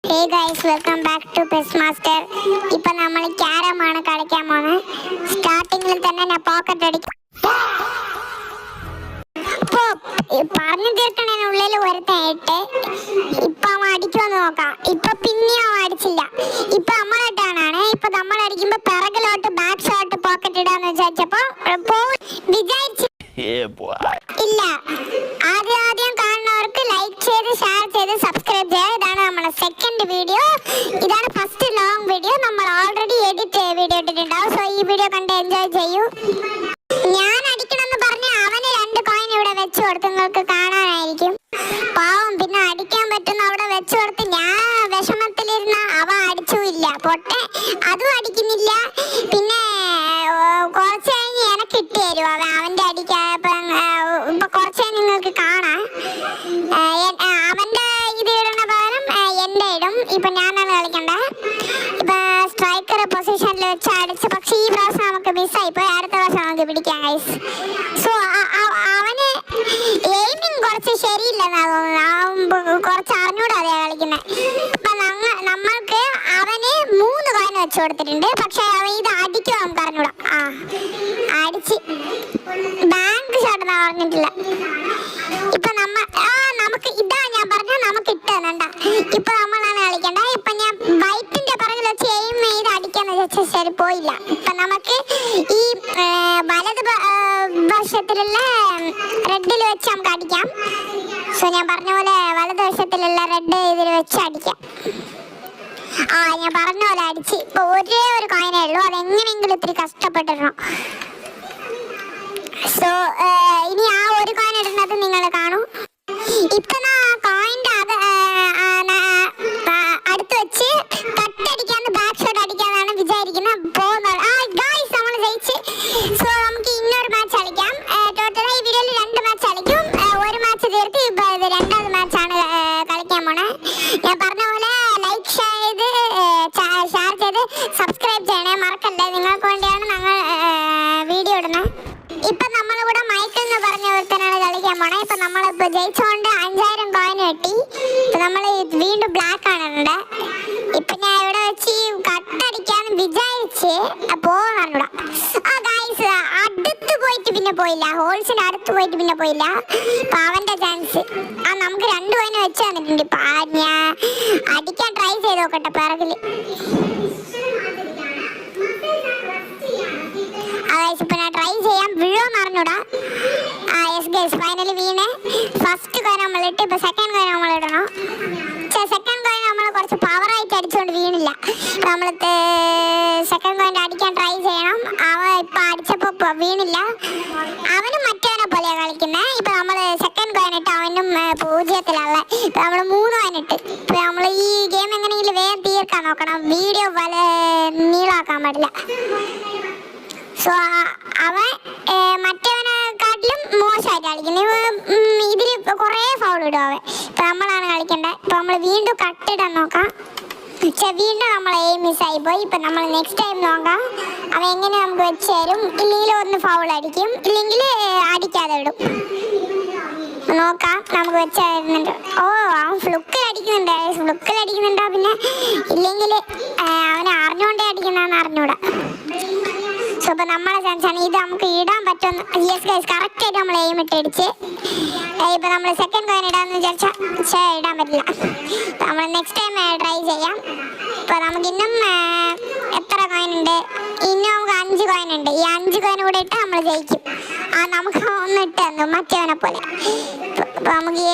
Hey guys, welcome back to Pest Master. ഇപ്പൊ നമ്മൾ ക്യാരമാണ് കളിക്കാൻ പോകുന്നത്. സ്റ്റാർട്ടിങ്ങിൽ തന്നെ ഞാൻ പോക്കറ്റ് അടിക്കും. പറഞ്ഞു തീർക്കണേ ഉള്ളിൽ ഒരുത്തായിട്ട് ഇപ്പൊ അവൻ അടിക്കുമെന്ന് നോക്കാം. ഇപ്പൊ പിന്നെയും അവൻ അടിച്ചില്ല. ഇപ്പൊ നമ്മളായിട്ടാണ്. ഇപ്പൊ നമ്മൾ അടിക്കുമ്പോ പിറകിലോട്ട് ബാക്ക് ഷോട്ട് പോക്കറ്റ് ഇടാന്ന് വിചാരിച്ചപ്പോ വിചാരിച്ചു ഇല്ല. ആദ്യം കാണുന്നവർക്ക് ലൈക്ക് ചെയ്ത് ഷെയർ ചെയ്ത് സബ്സ്ക്രൈബ് ചെയ്യുക. ഇതാണ് നമ്മുടെ സെക്കൻഡ് വീഡിയോ. ഇതാണ് ഫസ്റ്റ് ലോങ് വീഡിയോ. നമ്മൾ ഓൾറെഡി എഡിറ്റ് വീഡിയോ ഇട്ടിട്ടുണ്ടാവും. സോ ഈ വീഡിയോ കണ്ട് എൻജോയ് ചെയ്യൂ. ഞാൻ അടിക്കണമെന്ന് പറഞ്ഞ് അവന് 2 കോയിൻ ഇവിടെ വെച്ചു കൊടുത്ത് നിങ്ങൾക്ക് കാണാനായിരിക്കും. പാവം പിന്നെ അടിക്കാൻ പറ്റുന്ന അവിടെ വെച്ചു കൊടുത്ത് ഞാൻ വിഷമത്തിലിരുന്ന അവ അടിച്ചുമില്ല. പൊട്ടെ അതും അടിക്കുന്നില്ല. പിന്നെ കുറച്ച് കഴിഞ്ഞ് എനിക്ക് കിട്ടി തരും അവൻ്റെ അടിക്കാൻ. ഇപ്പൊ കുറച്ച് നിങ്ങൾക്ക് കാണാം. അവന്റെ ഇത് ഇടുന്ന പകരം എന്റെ ഇടും. ഇപ്പൊ ഞാനാണ് കളിക്കണ്ടേ. ഇപ്പൊ സ്ട്രൈക്കർ പൊസിഷനിൽ വെച്ച് അടിച്ച്. പക്ഷെ ഈ പ്രാവശ്യം നമുക്ക് മിസ്സായി പോയി. അടുത്ത പ്രാവശ്യം നമുക്ക് പിടിക്കാം ഗൈസ്. സോ അവന് എയിമിങ് കുറച്ച് ശരിയില്ലെന്നാ തോന്നുന്നു. കുറച്ച് അറിഞ്ഞൂടാ അതേ കളിക്കുന്നത്. അപ്പൊ നമ്മൾക്ക് അവന് 3 കോയിൻ വെച്ച് കൊടുത്തിട്ടുണ്ട്. പക്ഷെ അവൻ ഇത് അടിക്കും നമുക്ക് അറിഞ്ഞൂടാ. അടിച്ച് ബാങ്ക് ഷോട്ട് പറഞ്ഞിട്ടില്ല. ഇപ്പൊ നമുക്ക് ഇതാ ഞാൻ പറഞ്ഞ നമുക്ക് ഇട്ടുണ്ട. ഇപ്പൊ നമ്മളാണ് കളിക്കണ്ട. ഇപ്പൊ ഞാൻ വൈറ്റിന്റെ പിറകിൽ വെച്ച് എയിം ചെയ്ത് അടിക്കാന്ന് വെച്ചാൽ ശരി പോയില്ല. ഇപ്പൊ നമുക്ക് ഈ വലത് വശത്തിലുള്ള റെഡിൽ വെച്ച് നമുക്ക് അടിക്കാം. സോ ഞാൻ പറഞ്ഞ പോലെ വലത് വശത്തിലുള്ള റെഡ് ഇതിൽ വെച്ച് അടിക്കാം. ഞാൻ പറഞ്ഞ പോലെ അടിച്ച്. ഇപ്പൊ ഒരേ ഒരു കോയിനേ ഉള്ളൂ. അതെങ്ങനെയെങ്കിലും ഇത്തിരി കഷ്ടപ്പെട്ടിടണം. സോ ഇനി ആ ഒരു കോയിൻ ഇടുന്നത് നിങ്ങൾ കാണൂ. ഇപ്പൊ കോയിന്റെ അടുത്ത് വെച്ച് കട്ടടിക്കാന്ന് ബാക്ക് ഷോട്ട് അടിക്കാന്നാണ് വിചാരിക്കുന്നത്. നമ്മൾ ജയിച്ച്. സോ നമുക്ക് ഇന്നൊരു മാച്ച് കളിക്കാം. ടോട്ടൽ ഈ വീഡിയോയിൽ 2 മാച്ച് കളിക്കും. ഒരു മാച്ച് തീർത്ത് ഇപ്പൊ ഇത് 2ാമത് മാച്ചാണ് കളിക്കാൻ പോണേ. ഞാൻ പറഞ്ഞ പോലെ ലൈക്ക് ചെയ്ത് ഷെയർ ചെയ്ത് സബ്സ്ക്രൈബ് ചെയ്യണേ മറക്കണ്ടേ. നിങ്ങൾക്ക് വേണ്ടിയാണ് ഞങ്ങൾ വീഡിയോ ഇടുന്നത്. ഇപ്പൊ നമ്മളിവിടെ മൈക്കിൾ എന്ന് പറഞ്ഞ ഒരുത്തനാണ് കളിക്കാൻ പോണേ. ഇപ്പൊ നമ്മളിപ്പോ ജയിച്ചോണ്ട് 5000 കോയിൻ കിട്ടി. ഇപ്പൊ നമ്മള് വീണ്ടും ബ്ലാക്ക് ആണ് ഇടണ്ടേ. ഇപ്പൊ ഞാൻ ഇവിടെ വെച്ച് കട്ടടിക്കാന്ന് വിചാരിച്ച് പോവാറുണ്ട്. അടുത്ത് പോയിട്ട് പിന്നെ പോയില്ല. ഹോൾസിന്റെ അടുത്ത് പോയിട്ട് പിന്നെ പോയില്ല. ഇപ്പൊ അവന്റെ ചാൻസ്. നമുക്ക് 2 കോയിൻ വെച്ച് തന്നിട്ടുണ്ട്. ഇപ്പൊ ഞാൻ അടിക്കാൻ ട്രൈ ചെയ്ത് നോക്കട്ടെ പിറകില്. ഇപ്പൊ ഞാൻ ട്രൈ ചെയ്യാം. വീഴോന്ന് അറിഞ്ഞൂടാ. യെസ് ഗൈസ് ഫൈനലി വീണേ. ഫസ്റ്റ് കോയിൻ നമ്മൾ ഇട്ട്. ഇപ്പൊ സെക്കൻഡ് കോയിൻ നമ്മൾ ഇടണം. സെക്കൻഡ് കോയിൻ നമ്മൾ കുറച്ച് പവറായിട്ട് അടിച്ചുകൊണ്ട് വീണില്ല. നമ്മൾ സെക്കൻഡ് കോയിൻ അടിക്കാൻ ട്രൈ ചെയ്യണം. അവൻ ഇപ്പൊ അടിച്ചപ്പോ വീണില്ല. അവനും മറ്റവനെ പോലെയാ കളിക്കുന്നത്. ഇപ്പൊ നമ്മള് സെക്കൻഡ് കോയിൻ ഇട്ട് അവനും 0-ത്തിലുള്ള. ഇപ്പൊ നമ്മള് 3 കോയിൻ ഇട്ട്. ഇപ്പൊ നമ്മൾ ഈ ഗെയിം എങ്ങനെയെങ്കിലും വേഗം തീർക്കാൻ നോക്കണം. വീഡിയോ നീളാക്കാൻ പാടില്ല. സോ അവൻ മറ്റവനെക്കാട്ടിലും മോശമായിട്ട് കളിക്കുന്നത്. ഇതിൽ കുറേ ഫൗൾ ഇടും അവൻ. ഇപ്പൊ നമ്മളാണ് കളിക്കേണ്ടത്. ഇപ്പൊ നമ്മൾ വീണ്ടും കട്ടിടാൻ നോക്കാം. പക്ഷെ വീണ്ടും നമ്മൾ മിസ്സായി പോയി. ഇപ്പൊ നമ്മൾ നെക്സ്റ്റ് ടൈം നോക്കാം. അവൻ എങ്ങനെ നമുക്ക് വെച്ച് തരും. ഇല്ലെങ്കിൽ ഒന്ന് ഫൗൾ അടിക്കും, ഇല്ലെങ്കിൽ അടിക്കാതെ ഇടും. നോക്കാം നമുക്ക് വെച്ച് തരുന്നുണ്ട്. അവൻ ഫ്ലുക്കിൽ അടിക്കുന്നുണ്ടോ പിന്നെ ഇല്ലെങ്കിൽ അവനെ അറിഞ്ഞുകൊണ്ടേ അടിക്കുന്നതെന്ന് അറിഞ്ഞൂടാ. സോ ഇപ്പൊ നമ്മളെ ചാൻസാണ്. ഇത് നമുക്ക് ഇടാൻ പറ്റും. യെസ് ഗൈസ് കറക്റ്റ് ആയിട്ട് നമ്മൾ എയിം ഇട്ട് അടിച്ച്. ഇപ്പൊ നമ്മൾ സെക്കൻഡ് കോയിൻ ഇടാന്ന് വിചാരിച്ചാൽ ഇടാൻ പറ്റില്ല. നമ്മൾ നെക്സ്റ്റ് ടൈം ട്രൈ ചെയ്യാം. ഇപ്പൊ നമുക്ക് ഇന്നും എത്ര കോയിൻ ഉണ്ട്? ഇന്നും നമുക്ക് 5 കോയിൻ ഉണ്ട്. ഈ 5 കോയിൻ കൂടെ ഇട്ട് നമ്മൾ ജയിക്കും. നമുക്ക് ഒന്ന് ഇട്ട് തന്നു മറ്റവനെ പോലെ. നമുക്ക്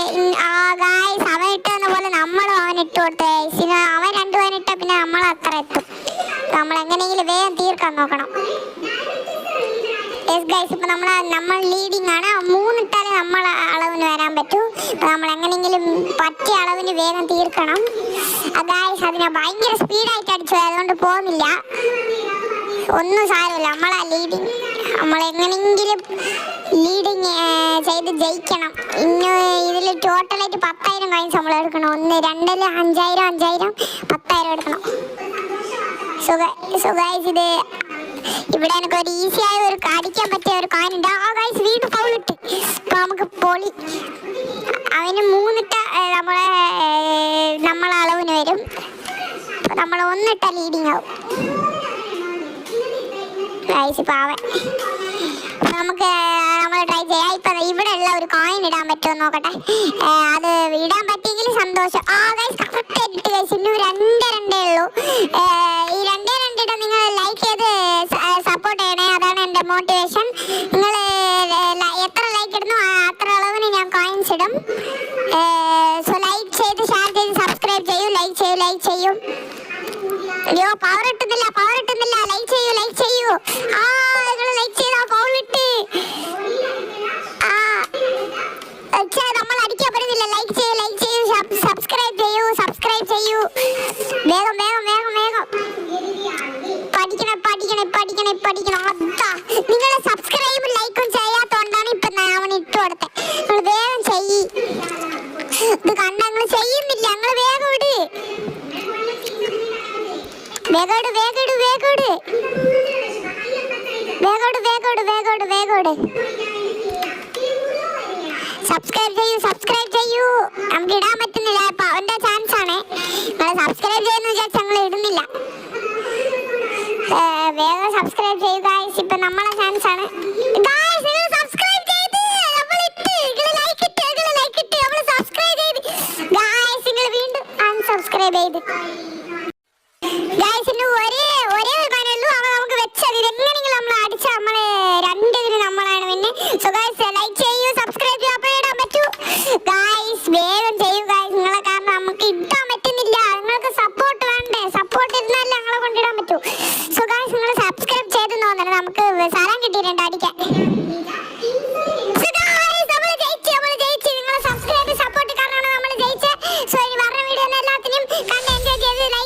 ഗൈസ് അവൻ ഇട്ട് തന്ന പോലെ നമ്മളും അവൻ ഇട്ട് കൊടുത്ത ഗൈസിന്. അവൻ 2 കോയിൻ ഇട്ടാൽ പിന്നെ നമ്മൾ അത്ര എത്തും. നമ്മൾ എങ്ങനെയെങ്കിലും വേഗം തീർക്കാൻ നോക്കണം. യെസ് ഗൈസ് ഇപ്പൊ നമ്മൾ ലീഡിങ് ആണ്. 3 ഇട്ടാലേ നമ്മളെ അളവിന് വരാൻ പറ്റൂ. നമ്മൾ എങ്ങനെയെങ്കിലും പറ്റിയ അളവിന് വേഗം തീർക്കണം. ഗൈസ് അതിനെ ഭയങ്കര സ്പീഡായിട്ട് അടിച്ചു. അതുകൊണ്ട് പോകുന്നില്ല. ഒന്നും സാരമില്ല. നമ്മളാ ലീഡിങ്. നമ്മളെങ്ങനെയെങ്കിലും ലീഡിങ് ചെയ്ത് ജയിക്കണം. ഇന്ന് ഇതിൽ ടോട്ടലായിട്ട് 10,000 കോയിൻസ് നമ്മൾ എടുക്കണം. 1, 2, 5,000 10,000 എടുക്കണം. സോ ഗൈസ് ഇത് ഇവിടെ എനിക്ക് ഒരു ഈസി ആയ ഒരു അടിക്കാൻ പറ്റിയ ഒരു കോയിൻ ഉണ്ട്. ഗൈസ് വീണ്ടും ഫൗൾ ഇട്ട്. നമുക്ക് പൊളി. അവന് 3 നമ്മളെ അളവിന് വരും. നമ്മൾ 1 ലീഡിങ് ആവും. പാവൻ നമുക്ക് നമ്മൾ ട്രൈ ചെയ്യാം. ഇപ്പൊ ഇവിടെ ഉള്ള ഒരു കോയിൻ ഇടാൻ പറ്റുമോ നോക്കട്ടെ. അത് ഇടാൻ പറ്റിയെങ്കിൽ സന്തോഷം. കറക്റ്റ് ആയിട്ട് ഗൈസ് ഇന്നും 2 ഉള്ളൂ. ഈ 2 ഇടാൻ നിങ്ങൾ ലൈക്ക് ചെയ്ത് സപ്പോർട്ട് ചെയ്യണേ. അതാണ് എൻ്റെ മോട്ടിവേഷൻ. നിങ്ങൾ എത്ര ലൈക്ക് ഇടുന്നു അത്ര അളവിന് ഞാൻ കോയിൻസ് ഇടും. സോ ലൈക്ക് ചെയ്ത് ഷെയർ ചെയ്ത് സബ്സ്ക്രൈബ് ചെയ്യൂ. ലൈക്ക് ചെയ്യൂ. അയ്യോ പവർ ഇട്ടുന്നില്ല. ലൈക്ക് ചെയ്യൂ. നിങ്ങൾ ലൈക്ക് ചെയ്താ പവർ ഇട്ട്. നമ്മൾ അടിക്കാൻ പറ്റുന്നില്ല. ലൈക്ക് ചെയ്യൂ. സബ്സ്ക്രൈബ് ചെയ്യൂ. വേഗം പഠിക്കണം. അതാ നിങ്ങളെ സബ്സ്ക്രൈബ് ലൈക്കും ചെയ്യാത്തോണ്ടാണ് ഇപ്പൊ ഞാൻ ഇട്ട് കൊടുത്തത്. നിങ്ങൾ വേഗം ചെയ്യ്. ഇത് കണ്ട നിങ്ങൾ ചെയ്യുന്നില്ല. നിങ്ങൾ വേഗം ഇട്. സബ്സ്ക്രൈബ് ചെയ്യൂ. നമുക്ക് ഇടാൻ പറ്റുന്നില്ല. അവന്റെ ചാൻസ് ആണ്. നിങ്ങൾ സബ്സ്ക്രൈബ് ചെയ്യുന്ന വിചാരിച്ച് ഞങ്ങൾ ഇടുന്നില്ല. വേഗം സബ്സ്ക്രൈബ് ചെയ്യൂ ഗായ്സ്. ഇപ്പൊ നമ്മളെ ചാൻസ് ആണ്. ഗായ്സ് നിങ്ങൾ സബ്സ്ക്രൈബ് ചെയ്ത് ലൈക്ക് ഇട്ട് നമ്മൾ സബ്സ്ക്രൈബ് ചെയ്ത് ഗായ്സ് നിങ്ങൾ വീണ്ടും അൺസബ്സ്ക്രൈബ് ചെയ്ത്. ഗായ്സ് ഇന്ന് ഒരേ ഒരു കാരണുള്ളൂ. അവ നമുക്ക് വെച്ചത് ഇതെങ്ങനെയെങ്കിലും നമ്മൾ അടിച്ച നമ്മള് 2 നമ്മളാണ് പിന്നെ. സോ ഗായ്സ് ലൈക്ക് ചെയ്യൂ. സബ്സ്ക്രൈബ് ചെയ്യൂ. അപ്പോൾ ഇടാൻ പറ്റൂ ഗായ്സ്. വേഗം ചെയ്യൂ ഗായ്സ്. നിങ്ങളെ കാരണം നമുക്ക് ഇടാൻ പറ്റുന്നില്ല. നിങ്ങൾക്ക് സപ്പോർട്ട് വേണ്ടേ? സപ്പോർട്ട് ഇരുന്നാൽ